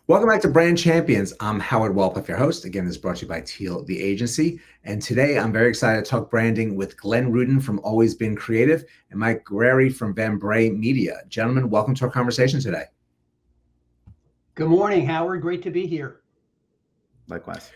Welcome back to Brand Champions. I'm Howard Wolpoff, your host. Again, this is brought to you by Teal, the agency. And today I'm very excited to talk branding with Glenn Rudin from Always Been Creative and Mike Guerrieri from Vanbrey Media. Gentlemen, welcome to our conversation today. Good morning, Howard. Great to be here. Likewise.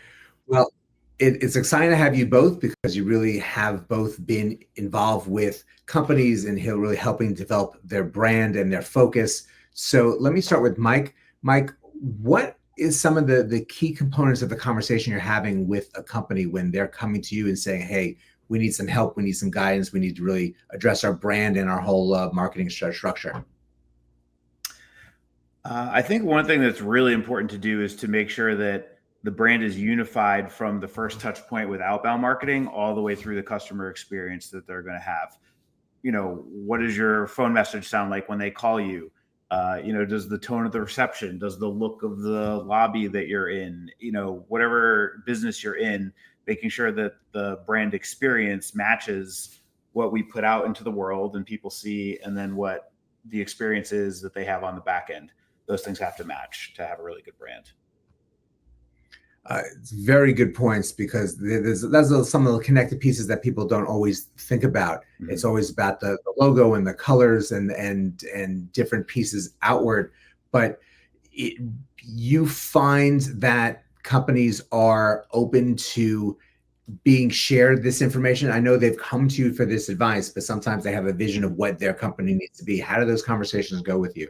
Well, it's exciting to have you both because you really have both been involved with companies and really helping develop their brand and their focus. So let me start with Mike. Mike, what is some of the key components of the conversation you're having with a company when they're coming to you and saying, hey, we need some help, we need some guidance, we need to really address our brand and our whole marketing structure? I think one thing that's really important to do is to make sure that the brand is unified from the first touch point with outbound marketing all the way through the customer experience that they're going to have. What does your phone message sound like when they call you? Does the tone of the reception, does the look of the lobby that you're in, whatever business you're in, making sure that the brand experience matches what we put out into the world and people see, and then what the experience is that they have on the back end. Those things have to match to have a really good brand. It's very good points because that's some of the connected pieces that people don't always think about. Mm-hmm. It's always about the logo and the colors and different pieces outward. But you find that companies are open to being shared this information. I know they've come to you for this advice, but sometimes they have a vision of what their company needs to be. How do those conversations go with you?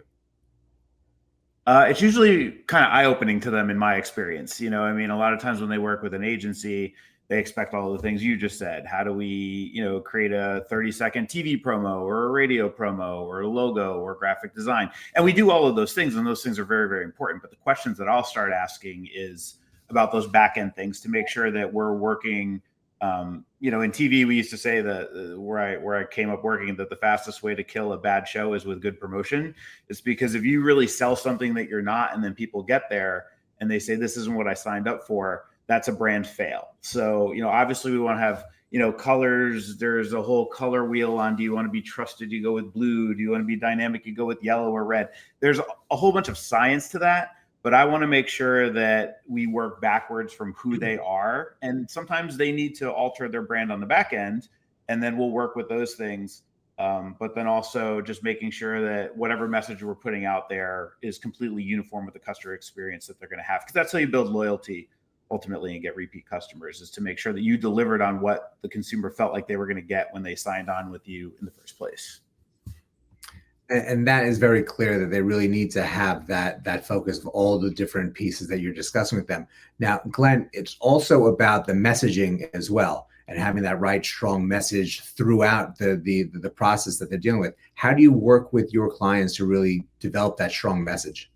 It's usually kind of eye-opening to them in my experience. A lot of times when they work with an agency, they expect all the things you just said. How do we, create a 30-second TV promo or a radio promo or a logo or graphic design? And we do all of those things, and those things are very, very important. But the questions that I'll start asking is about those back-end things to make sure that we're working. In TV, we used to say that where I came up working, that the fastest way to kill a bad show is with good promotion. It's because if you really sell something that you're not, and then people get there and they say, this isn't what I signed up for, that's a brand fail. So, obviously we want to have, colors. There's a whole color wheel on, do you want to be trusted? You go with blue. Do you want to be dynamic? You go with yellow or red. There's a whole bunch of science to that. But I want to make sure that we work backwards from who they are. And sometimes they need to alter their brand on the back end, and then we'll work with those things. But then also just making sure that whatever message we're putting out there is completely uniform with the customer experience that they're going to have. Because that's how you build loyalty ultimately and get repeat customers, is to make sure that you delivered on what the consumer felt like they were going to get when they signed on with you in the first place. And that is very clear that they really need to have that focus of all the different pieces that you're discussing with them. Now, Glenn, it's also about the messaging as well, and having that right, strong message throughout the process that they're dealing with. How do you work with your clients to really develop that strong message?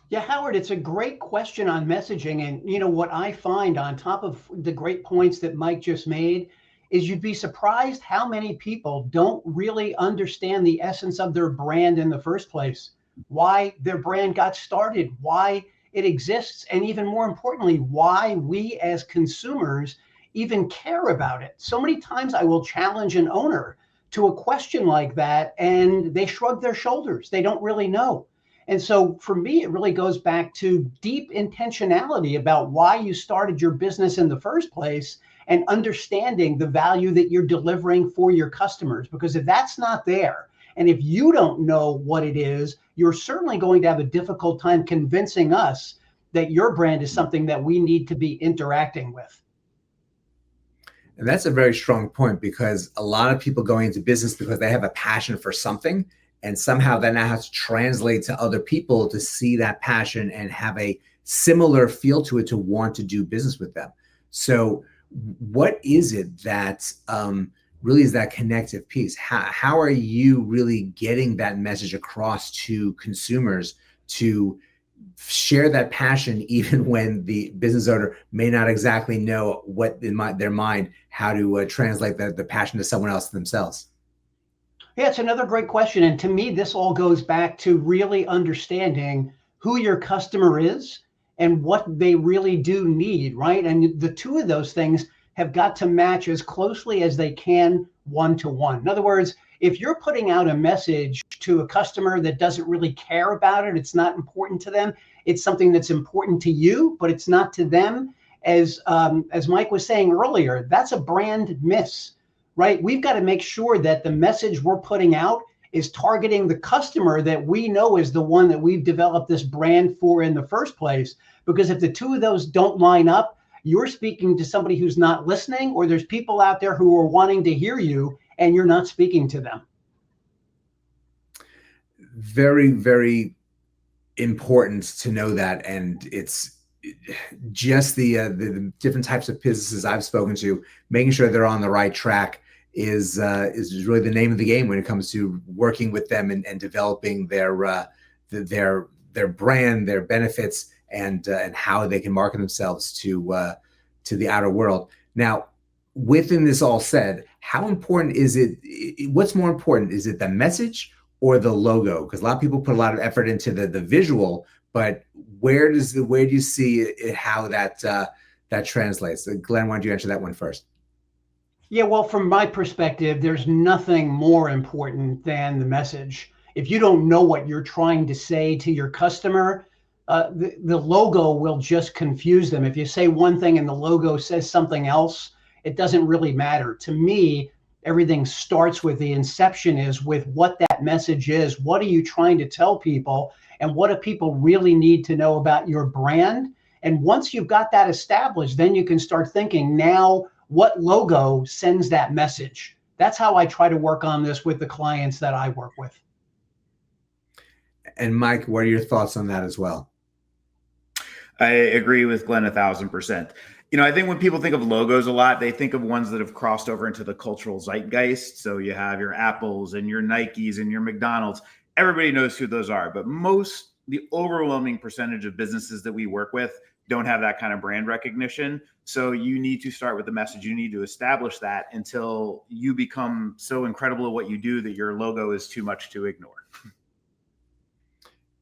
Yeah, Howard, it's a great question on messaging. And what I find, on top of the great points that Mike just made, is you'd be surprised how many people don't really understand the essence of their brand in the first place, why their brand got started, why it exists, and even more importantly, why we as consumers even care about it. So many times I will challenge an owner to a question like that, and they shrug their shoulders. They don't really know. And so for me, it really goes back to deep intentionality about why you started your business in the first place, and understanding the value that you're delivering for your customers. Because if that's not there, and if you don't know what it is, you're certainly going to have a difficult time convincing us that your brand is something that we need to be interacting with. And that's a very strong point, because a lot of people going into business because they have a passion for something, and somehow that now has to translate to other people to see that passion and have a similar feel to it, to want to do business with them. So what is it that really is that connective piece? How are you really getting that message across to consumers to share that passion, even when the business owner may not exactly know what in their mind, how to translate the passion to someone else themselves? Yeah, it's another great question. And to me, this all goes back to really understanding who your customer is and what they really do need, right? And the two of those things have got to match as closely as they can one-to-one. In other words, if you're putting out a message to a customer that doesn't really care about it, it's not important to them, it's something that's important to you, but it's not to them. As Mike was saying earlier, that's a brand miss, right? We've got to make sure that the message we're putting out is targeting the customer that we know is the one that we've developed this brand for in the first place. Because if the two of those don't line up, you're speaking to somebody who's not listening, or there's people out there who are wanting to hear you and you're not speaking to them. Very, very important to know that. And it's just the different types of businesses I've spoken to, making sure they're on the right track is really the name of the game when it comes to working with them and developing their brand, their benefits, and how they can market themselves to the outer world. Now, within this all said, how important is it? What's more important? Is it the message or the logo? Because a lot of people put a lot of effort into the visual, but where do you see it, how that translates? Glenn, why don't you answer that one first? Yeah, well, from my perspective, there's nothing more important than the message. If you don't know what you're trying to say to your customer, the logo will just confuse them. If you say one thing and the logo says something else, it doesn't really matter. To me, everything starts with the inception is with what that message is. What are you trying to tell people? And what do people really need to know about your brand? And once you've got that established, then you can start thinking, now what logo sends that message? That's how I try to work on this with the clients that I work with. And Mike, what are your thoughts on that as well? I agree with Glenn 1,000%. I think when people think of logos a lot, they think of ones that have crossed over into the cultural zeitgeist. So you have your Apples and your Nikes and your McDonald's. Everybody knows who those are, but the overwhelming percentage of businesses that we work with don't have that kind of brand recognition. So you need to start with the message. You need to establish that until you become so incredible at what you do that your logo is too much to ignore.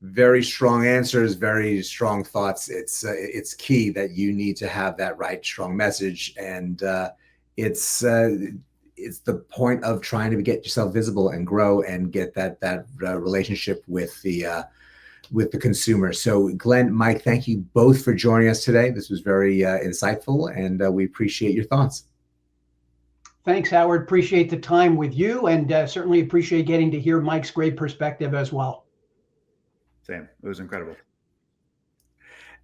Very strong answers, very strong thoughts. It's key that you need to have that right, strong message, and it's the point of trying to get yourself visible and grow and get that relationship with the consumer. So, Glenn, Mike, thank you both for joining us today. This was very insightful, and we appreciate your thoughts. Thanks, Howard. Appreciate the time with you, and certainly appreciate getting to hear Mike's great perspective as well. Same. It was incredible.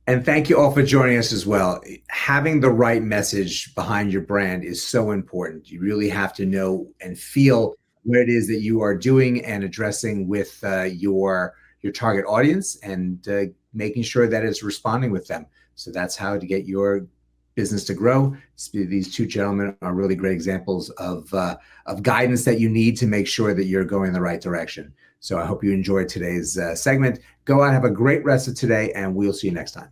And thank you all for joining us as well. Having the right message behind your brand is so important. You really have to know and feel what it is that you are doing and addressing with your target audience, and making sure that it's responding with them. So that's how to get your business to grow. These two gentlemen are really great examples of guidance that you need to make sure that you're going in the right direction. So I hope you enjoyed today's segment. Go out, have a great rest of today, and we'll see you next time.